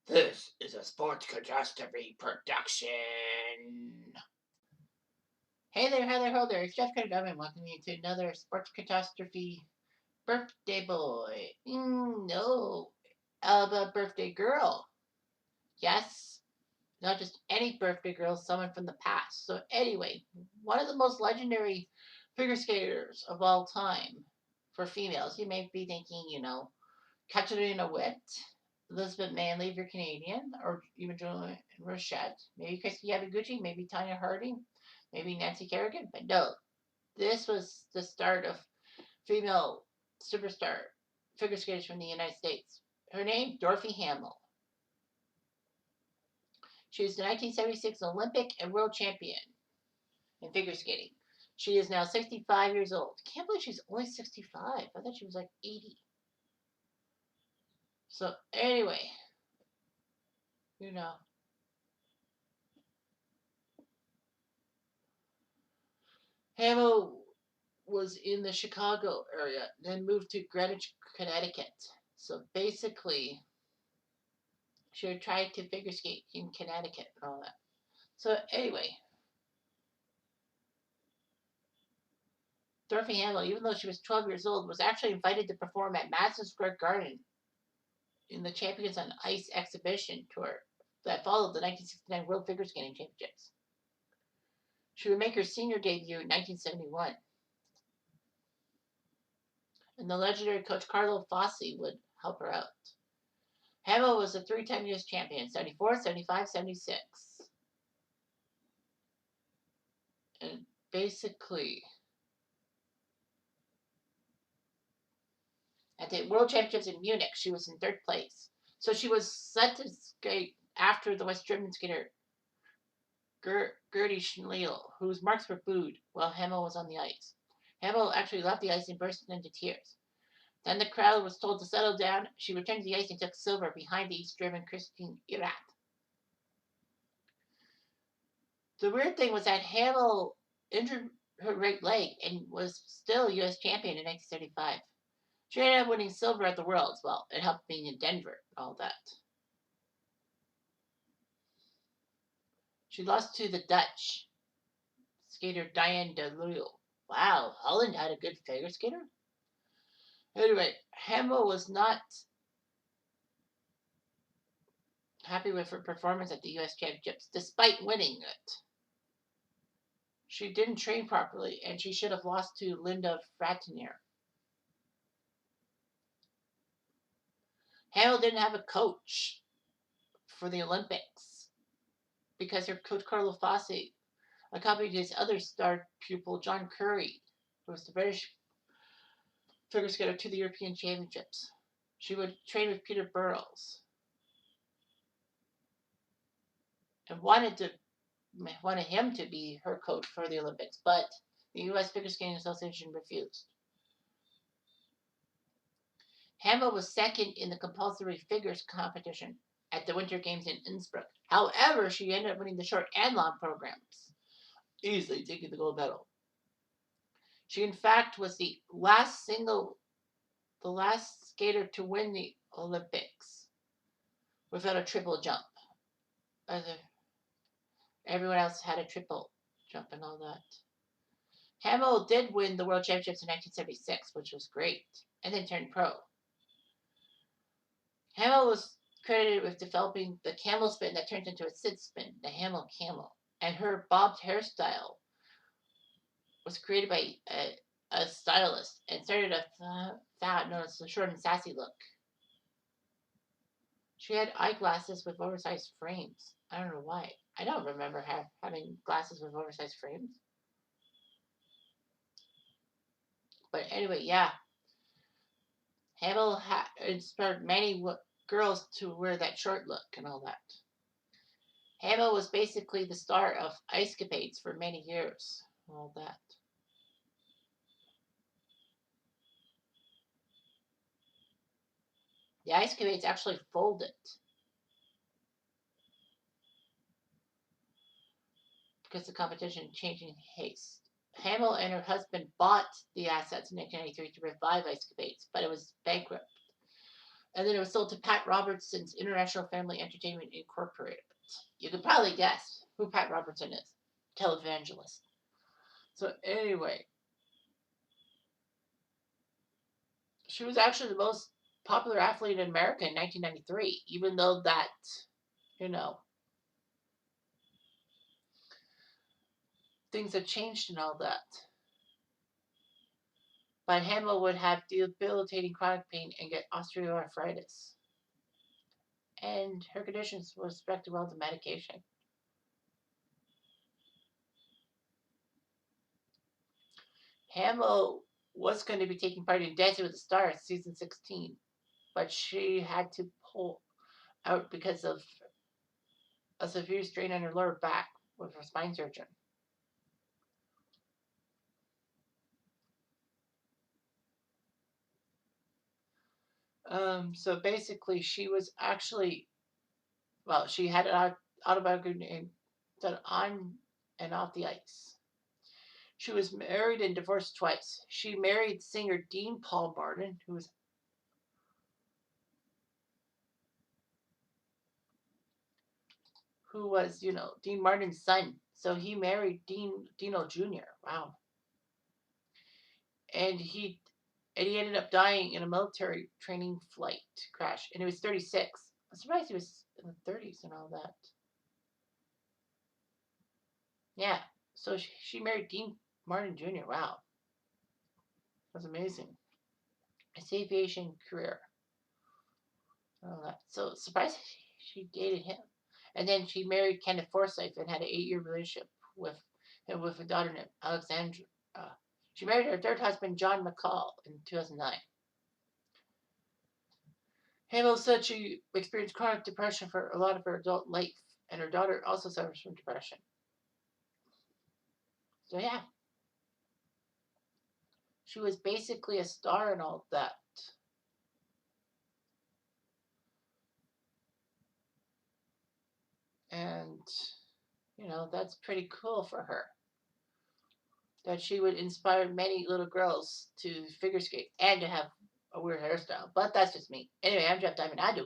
This is a sports catastrophe production. Hey there, hi there, ho there. It's Jeff Cardone welcoming you to another sports catastrophe birthday boy. No, a birthday girl. Yes, not just any birthday girl, someone from the past. So anyway, one of the most legendary figure skaters of all time for females. You may be thinking, Katarina Witt, Elizabeth Manley if you're Canadian, or even Julie Rochette, maybe Christy Yamaguchi, maybe Tanya Harding, maybe Nancy Kerrigan. But no, this was the start of female superstar figure skaters from the United States. Her name, Dorothy Hamill. She was the 1976 Olympic and world champion in figure skating. She is now 65 years old. Can't believe she's only 65. I thought she was like 80. So anyway, you know, Hamill was in the Chicago area, then moved to Greenwich, Connecticut. So basically, she would try to figure skate in Connecticut and all that. So anyway, Dorothy Hamill, even though she was 12 years old, was actually invited to perform at Madison Square Garden in the Champions on Ice exhibition tour that followed the 1969 World Figure Skating Championships. She would make her senior debut in 1971, and the legendary coach Carlo Fossi would help her out. Hamill was a three-time U.S. champion, 74, 75, 76. And basically, at the World Championships in Munich, she was in third place. So she was set to skate after the West German skater Gertie Schneel, whose marks were booed while Hamill was on the ice. Hamill actually left the ice and burst into tears. Then the crowd was told to settle down. She returned to the ice and took silver behind the East German Christine Irat. The weird thing was that Hamill injured her right leg and was still U.S. champion in 1975. She ended up winning silver at the Worlds. Well, it helped being in Denver and all that. She lost to the Dutch skater Diane de Leeuw. Wow, Holland had a good figure skater? Anyway, Hamill was not happy with her performance at the U.S. Championships, despite winning it. She didn't train properly, and she should have lost to Linda Fratinier. Hamill didn't have a coach for the Olympics because her coach Carlo Fossi accompanied his other star pupil John Curry, who was the British figure skater, to the European Championships. She would train with Peter Burrells and wanted him to be her coach for the Olympics, but the U.S. Figure Skating Association refused. Hamill was second in the compulsory figures competition at the Winter Games in Innsbruck. However, she ended up winning the short and long programs, easily taking the gold medal. She, in fact, was the last skater to win the Olympics without a triple jump. Everyone else had a triple jump and all that. Hamill did win the World Championships in 1976, which was great, and then turned pro. Hamill was credited with developing the camel spin that turned into a sit spin, the Hamill camel, and her bobbed hairstyle was created by a stylist and started a fad known as the short and sassy look. She had eyeglasses with oversized frames. I don't know why. I don't remember having glasses with oversized frames. But anyway, yeah. Hamill inspired many girls to wear that short look and all that. Hamill was basically the star of Ice Capades for many years. All that. The Ice Capades actually folded because the competition changed in haste. Hamill and her husband bought the assets in 1993 to revive Ice Capades, but it was bankrupt. And then it was sold to Pat Robertson's International Family Entertainment Incorporated. You could probably guess who Pat Robertson is. Televangelist. So anyway, she was actually the most popular athlete in America in 1993, even though that, you know, things have changed and all that. But Hamill would have debilitating chronic pain and get osteoarthritis. And her conditions were respected well to medication. Hamill was going to be taking part in Dancing with the Stars season 16, but she had to pull out because of a severe strain on her lower back with her spine surgeon. So basically, she was actually, well, she had an autobiography named On and Off the Ice. She was married and divorced twice. She married singer Dean Paul Martin, who was, Dean Martin's son. So he married Dino Jr. Wow. And he ended up dying in a military training flight crash, and he was 36. I'm surprised he was in the 30s and all that. Yeah. So she married Dean Martin Jr. Wow. That's amazing. His aviation career. All that. So surprised she dated him. And then she married Kenneth Forsyth and had an 8-year relationship with him with a daughter named Alexandra. She married her third husband, John McCall, in 2009. Hamill said she experienced chronic depression for a lot of her adult life, and her daughter also suffers from depression. So yeah, she was basically a star and all that. And, that's pretty cool for her. That she would inspire many little girls to figure skate and to have a weird hairstyle. But that's just me. Anyway, I'm Jeff Diamond. I do.